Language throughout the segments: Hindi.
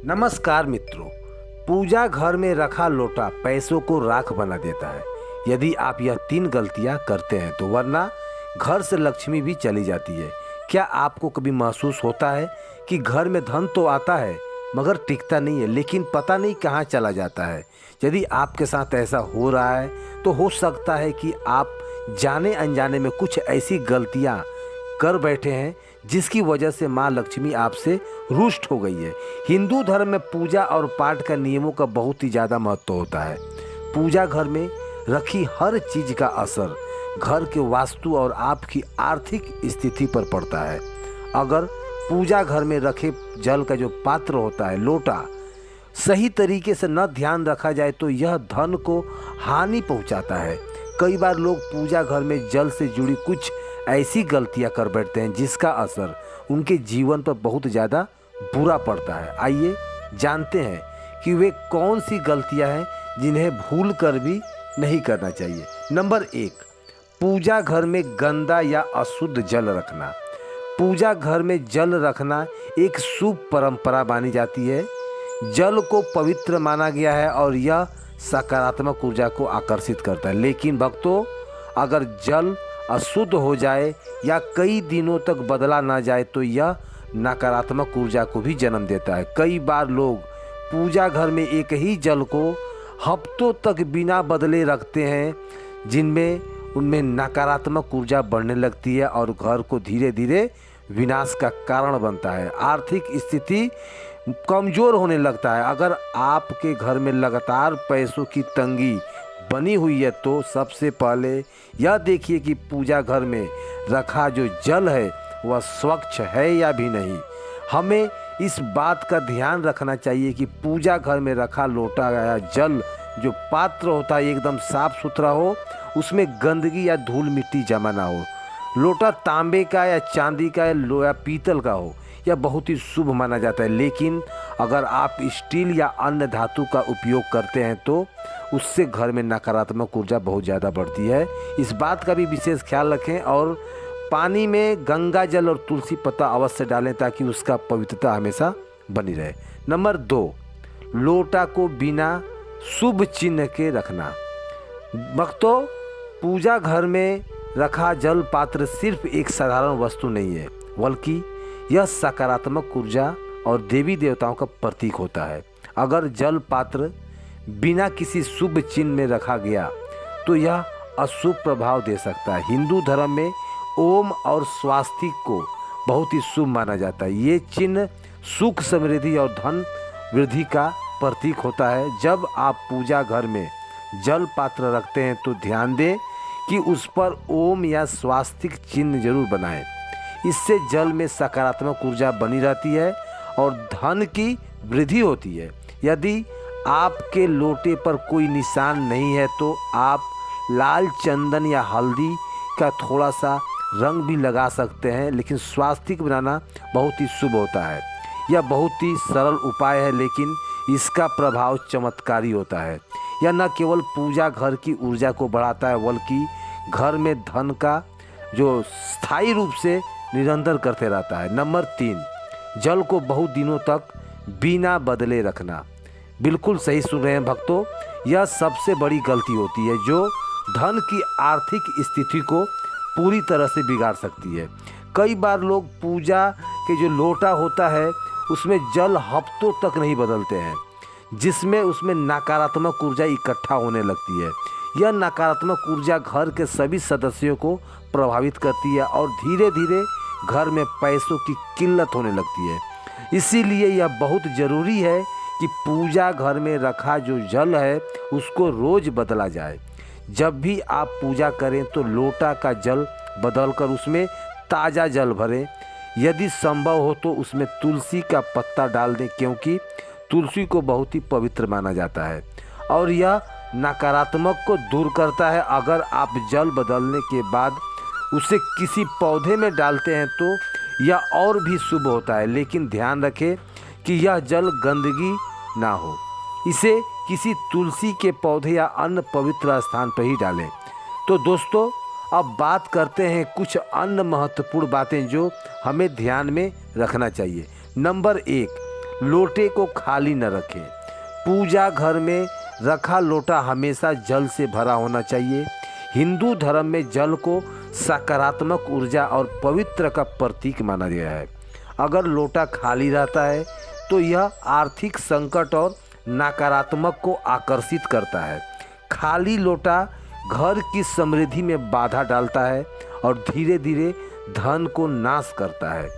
नमस्कार मित्रों। पूजा घर में रखा लोटा पैसों को राख बना देता है। यदि आप यह 3 गलतियां करते हैं तो वरना घर से लक्ष्मी भी चली जाती है। क्या आपको कभी महसूस होता है कि घर में धन तो आता है मगर टिकता नहीं है, लेकिन पता नहीं कहाँ चला जाता है? यदि आपके साथ ऐसा हो रहा है तो हो सकता है कि आप जाने अनजाने में कुछ ऐसी गलतियां कर बैठे हैं जिसकी वजह से माँ लक्ष्मी आपसे रुष्ट हो गई है। हिंदू धर्म में पूजा और पाठ का नियमों का बहुत ही ज़्यादा महत्व होता है। पूजा घर में रखी हर चीज़ का असर घर के वास्तु और आपकी आर्थिक स्थिति पर पड़ता है। अगर पूजा घर में रखे जल का जो पात्र होता है, लोटा, सही तरीके से न ध्यान रखा जाए तो यह धन को हानि पहुंचाता है। कई बार लोग पूजा घर में जल से जुड़ी कुछ ऐसी गलतियां कर बैठते हैं जिसका असर उनके जीवन पर बहुत ज़्यादा बुरा पड़ता है। आइए जानते हैं कि वे कौन सी गलतियां हैं जिन्हें भूल कर भी नहीं करना चाहिए। नंबर 1, पूजा घर में गंदा या अशुद्ध जल रखना। पूजा घर में जल रखना एक शुभ परंपरा मानी जाती है। जल को पवित्र माना गया है और यह सकारात्मक ऊर्जा को आकर्षित करता है। लेकिन भक्तों, अगर जल अशुद्ध हो जाए या कई दिनों तक बदला ना जाए तो यह नकारात्मक ऊर्जा को भी जन्म देता है। कई बार लोग पूजा घर में एक ही जल को हफ्तों तक बिना बदले रखते हैं, जिनमें उनमें नकारात्मक ऊर्जा बढ़ने लगती है और घर को धीरे धीरे विनाश का कारण बनता है। आर्थिक स्थिति कमज़ोर होने लगता है। अगर आपके घर में लगातार पैसों की तंगी बनी हुई है तो सबसे पहले यह देखिए कि पूजा घर में रखा जो जल है वह स्वच्छ है या भी नहीं। हमें इस बात का ध्यान रखना चाहिए कि पूजा घर में रखा लोटा या जल जो पात्र होता है एकदम साफ सुथरा हो, उसमें गंदगी या धूल मिट्टी जमा ना हो। लोटा तांबे का या चांदी का या पीतल का हो, यह बहुत ही शुभ माना जाता है। लेकिन अगर आप स्टील या अन्य धातु का उपयोग करते हैं तो उससे घर में नकारात्मक ऊर्जा बहुत ज़्यादा बढ़ती है। इस बात का भी विशेष ख्याल रखें और पानी में गंगा जल और तुलसी पत्ता अवश्य डालें ताकि उसका पवित्रता हमेशा बनी रहे। नंबर 2, लोटा को बिना शुभ चिन्ह के रखना। भक्तों, पूजा घर में रखा जल पात्र सिर्फ एक साधारण वस्तु नहीं है, बल्कि यह सकारात्मक ऊर्जा और देवी देवताओं का प्रतीक होता है। अगर जल पात्र बिना किसी शुभ चिन्ह में रखा गया तो यह अशुभ प्रभाव दे सकता है। हिंदू धर्म में ओम और स्वास्तिक को बहुत ही शुभ माना जाता है। ये चिन्ह सुख, समृद्धि और धन वृद्धि का प्रतीक होता है। जब आप पूजा घर में जल पात्र रखते हैं तो ध्यान दें कि उस पर ओम या स्वास्तिक चिन्ह जरूर बनाएं। इससे जल में सकारात्मक ऊर्जा बनी रहती है और धन की वृद्धि होती है। यदि आपके लोटे पर कोई निशान नहीं है तो आप लाल चंदन या हल्दी का थोड़ा सा रंग भी लगा सकते हैं, लेकिन स्वास्तिक बनाना बहुत ही शुभ होता है। यह बहुत ही सरल उपाय है लेकिन इसका प्रभाव चमत्कारी होता है। यह न केवल पूजा घर की ऊर्जा को बढ़ाता है बल्कि घर में धन का जो स्थायी रूप से निरंतर करते रहता है। नंबर 3, जल को बहुत दिनों तक बिना बदले रखना। बिल्कुल सही सुन रहे हैं भक्तों, यह सबसे बड़ी गलती होती है जो धन की आर्थिक स्थिति को पूरी तरह से बिगाड़ सकती है। कई बार लोग पूजा के जो लोटा होता है उसमें जल हफ्तों तक नहीं बदलते हैं, जिसमें उसमें नकारात्मक ऊर्जा इकट्ठा होने लगती है। यह नकारात्मक ऊर्जा घर के सभी सदस्यों को प्रभावित करती है और धीरे धीरे घर में पैसों की किल्लत होने लगती है। इसीलिए यह बहुत ज़रूरी है कि पूजा घर में रखा जो जल है उसको रोज़ बदला जाए। जब भी आप पूजा करें तो लोटा का जल बदलकर उसमें ताज़ा जल भरें। यदि संभव हो तो उसमें तुलसी का पत्ता डाल दें, क्योंकि तुलसी को बहुत ही पवित्र माना जाता है और यह नकारात्मक को दूर करता है। अगर आप जल बदलने के बाद उसे किसी पौधे में डालते हैं तो यह और भी शुभ होता है, लेकिन ध्यान रखें कि यह जल गंदगी ना हो। इसे किसी तुलसी के पौधे या अन्य पवित्र स्थान पर ही डालें। तो दोस्तों, अब बात करते हैं कुछ अन्य महत्वपूर्ण बातें जो हमें ध्यान में रखना चाहिए। नंबर 1, लोटे को खाली न रखें। पूजा घर में रखा लोटा हमेशा जल से भरा होना चाहिए। हिंदू धर्म में जल को सकारात्मक ऊर्जा और पवित्र का प्रतीक माना गया है। अगर लोटा खाली रहता है तो यह आर्थिक संकट और नकारात्मक को आकर्षित करता है। खाली लोटा घर की समृद्धि में बाधा डालता है और धीरे धीरे धन को नाश करता है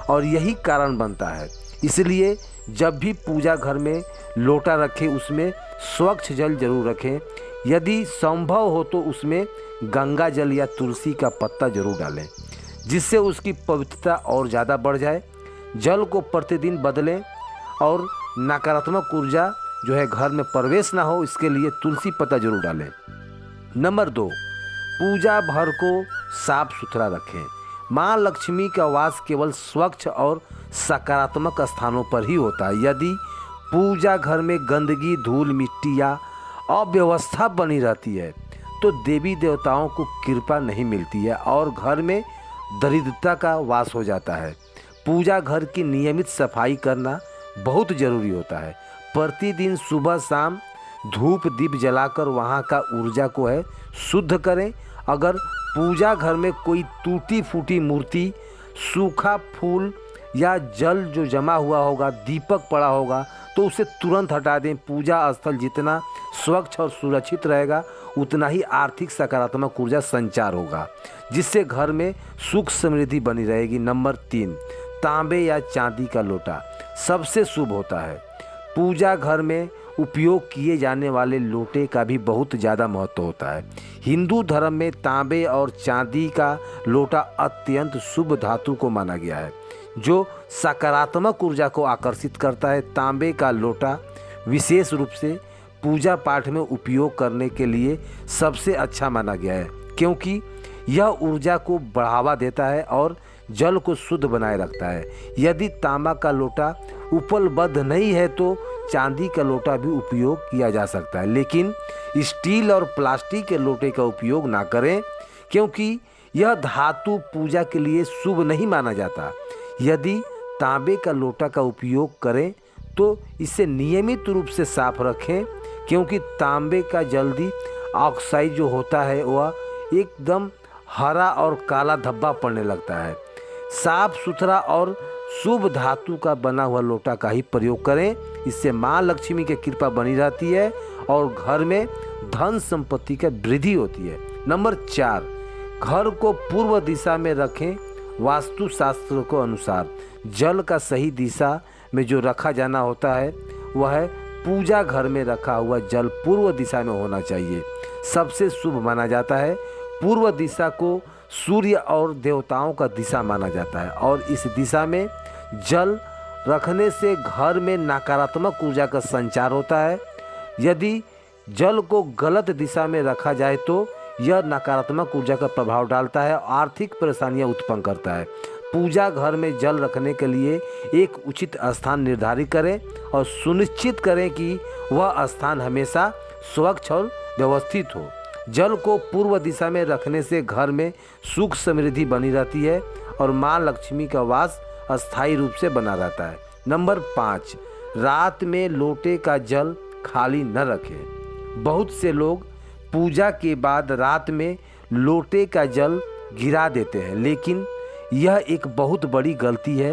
और यही कारण बनता है। इसलिए जब भी पूजा घर में लोटा रखें उसमें स्वच्छ जल जरूर रखें। यदि संभव हो तो उसमें गंगा जल या तुलसी का पत्ता जरूर डालें, जिससे उसकी पवित्रता और ज़्यादा बढ़ जाए। जल को प्रतिदिन बदलें और नकारात्मक ऊर्जा जो है घर में प्रवेश ना हो, इसके लिए तुलसी पत्ता जरूर डालें। नंबर 2, पूजा घर को साफ सुथरा रखें। माँ लक्ष्मी का वास केवल स्वच्छ और सकारात्मक स्थानों पर ही होता है। यदि पूजा घर में गंदगी, धूल, मिट्टी या अव्यवस्था बनी रहती है तो देवी देवताओं को कृपा नहीं मिलती है और घर में दरिद्रता का वास हो जाता है। पूजा घर की नियमित सफाई करना बहुत ज़रूरी होता है। प्रतिदिन सुबह शाम धूप दीप जलाकर वहाँ का ऊर्जा को है शुद्ध करें। अगर पूजा घर में कोई टूटी फूटी मूर्ति, सूखा फूल या जल जो जमा हुआ होगा, दीपक पड़ा होगा तो उसे तुरंत हटा दें। पूजा स्थल जितना स्वच्छ और सुरक्षित रहेगा उतना ही आर्थिक सकारात्मक ऊर्जा संचार होगा, जिससे घर में सुख समृद्धि बनी रहेगी। नंबर 3, तांबे या चांदी का लोटा सबसे शुभ होता है। पूजा घर में उपयोग किए जाने वाले लोटे का भी बहुत ज़्यादा महत्व होता है। हिंदू धर्म में तांबे और चांदी का लोटा अत्यंत शुभ धातु को माना गया है, जो सकारात्मक ऊर्जा को आकर्षित करता है। तांबे का लोटा विशेष रूप से पूजा पाठ में उपयोग करने के लिए सबसे अच्छा माना गया है, क्योंकि यह ऊर्जा को बढ़ावा देता है और जल को शुद्ध बनाए रखता है। यदि तांबा का लोटा उपलब्ध नहीं है तो चांदी का लोटा भी उपयोग किया जा सकता है, लेकिन स्टील और प्लास्टिक के लोटे का उपयोग ना करें, क्योंकि यह धातु पूजा के लिए शुभ नहीं माना जाता। यदि तांबे का लोटा का उपयोग करें तो इसे नियमित रूप से साफ रखें, क्योंकि तांबे का जल्दी ऑक्साइड जो होता है वह एकदम हरा और काला धब्बा पड़ने लगता है। साफ सुथरा और शुभ धातु का बना हुआ लोटा का ही प्रयोग करें। इससे माँ लक्ष्मी की कृपा बनी रहती है और घर में धन संपत्ति की वृद्धि होती है। नंबर 4, घर को पूर्व दिशा में रखें। वास्तु शास्त्र के अनुसार जल का सही दिशा में जो रखा जाना होता है वह है पूजा घर में रखा हुआ जल पूर्व दिशा में होना चाहिए। सबसे शुभ माना जाता है। पूर्व दिशा को सूर्य और देवताओं का दिशा माना जाता है और इस दिशा में जल रखने से घर में नकारात्मक ऊर्जा का संचार होता है। यदि जल को गलत दिशा में रखा जाए तो यह नकारात्मक ऊर्जा का प्रभाव डालता है और आर्थिक परेशानियां उत्पन्न करता है। पूजा घर में जल रखने के लिए एक उचित स्थान निर्धारित करें और सुनिश्चित करें कि वह स्थान हमेशा स्वच्छ और व्यवस्थित हो। जल को पूर्व दिशा में रखने से घर में सुख समृद्धि बनी रहती है और माँ लक्ष्मी का वास अस्थायी रूप से बना रहता है। नंबर 5, रात में लोटे का जल खाली न रखें। बहुत से लोग पूजा के बाद रात में लोटे का जल गिरा देते हैं, लेकिन यह एक बहुत बड़ी गलती है।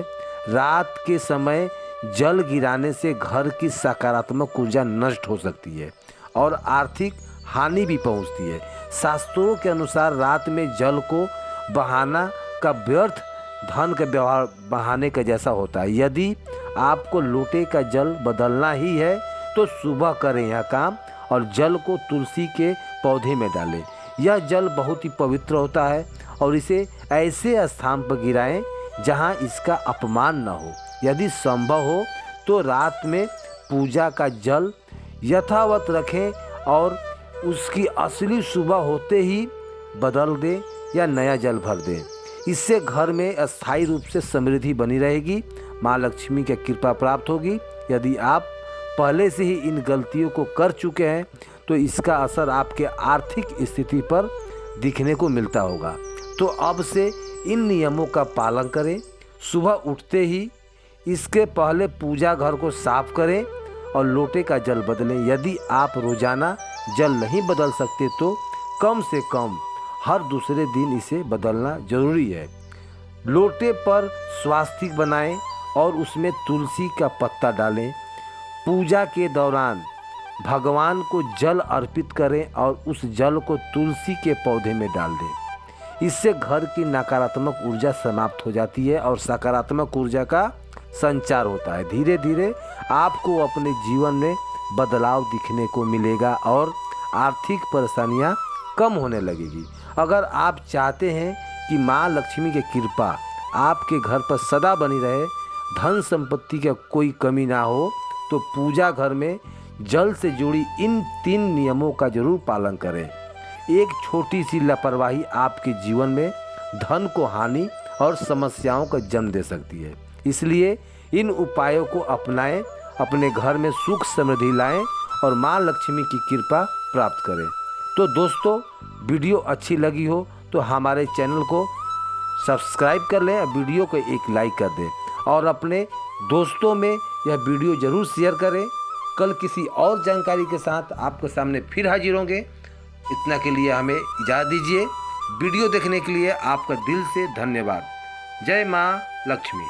रात के समय जल गिराने से घर की सकारात्मक ऊर्जा नष्ट हो सकती है और आर्थिक हानि भी पहुंचती है। शास्त्रों के अनुसार रात में जल को बहाना का व्यर्थ धन का व्यवहार बहाने का जैसा होता है। यदि आपको लोटे का जल बदलना ही है तो सुबह करें यह काम और जल को तुलसी के पौधे में डालें। यह जल बहुत ही पवित्र होता है और इसे ऐसे स्थान पर गिराएं जहां इसका अपमान न हो। यदि संभव हो तो रात में पूजा का जल यथावत रखें और उसकी असली सुबह होते ही बदल दें या नया जल भर दें। इससे घर में अस्थायी रूप से समृद्धि बनी रहेगी, माँ लक्ष्मी की कृपा प्राप्त होगी। यदि आप पहले से ही इन गलतियों को कर चुके हैं तो इसका असर आपके आर्थिक स्थिति पर दिखने को मिलता होगा। तो अब से इन नियमों का पालन करें। सुबह उठते ही इसके पहले पूजा घर को साफ करें और लोटे का जल बदलें। यदि आप रोजाना जल नहीं बदल सकते तो कम से कम हर दूसरे दिन इसे बदलना जरूरी है। लोटे पर स्वास्तिक बनाएं और उसमें तुलसी का पत्ता डालें। पूजा के दौरान भगवान को जल अर्पित करें और उस जल को तुलसी के पौधे में डाल दें। इससे घर की नकारात्मक ऊर्जा समाप्त हो जाती है और सकारात्मक ऊर्जा का संचार होता है। धीरे धीरे आपको अपने जीवन में बदलाव दिखने को मिलेगा और आर्थिक परेशानियां कम होने लगेगी। अगर आप चाहते हैं कि माँ लक्ष्मी की कृपा आपके घर पर सदा बनी रहे, धन संपत्ति का कोई कमी ना हो, तो पूजा घर में जल से जुड़ी इन 3 नियमों का जरूर पालन करें। एक छोटी सी लापरवाही आपके जीवन में धन को हानि और समस्याओं का जन्म दे सकती है। इसलिए इन उपायों को अपनाएं, अपने घर में सुख समृद्धि लाएं और माँ लक्ष्मी की कृपा प्राप्त करें। तो दोस्तों, वीडियो अच्छी लगी हो तो हमारे चैनल को सब्सक्राइब कर लें, वीडियो को एक लाइक कर दें और अपने दोस्तों में यह वीडियो ज़रूर शेयर करें। कल किसी और जानकारी के साथ आपके सामने फिर हाजिर होंगे। इतना के लिए हमें इजाज़त दीजिए। वीडियो देखने के लिए आपका दिल से धन्यवाद। जय माँ लक्ष्मी।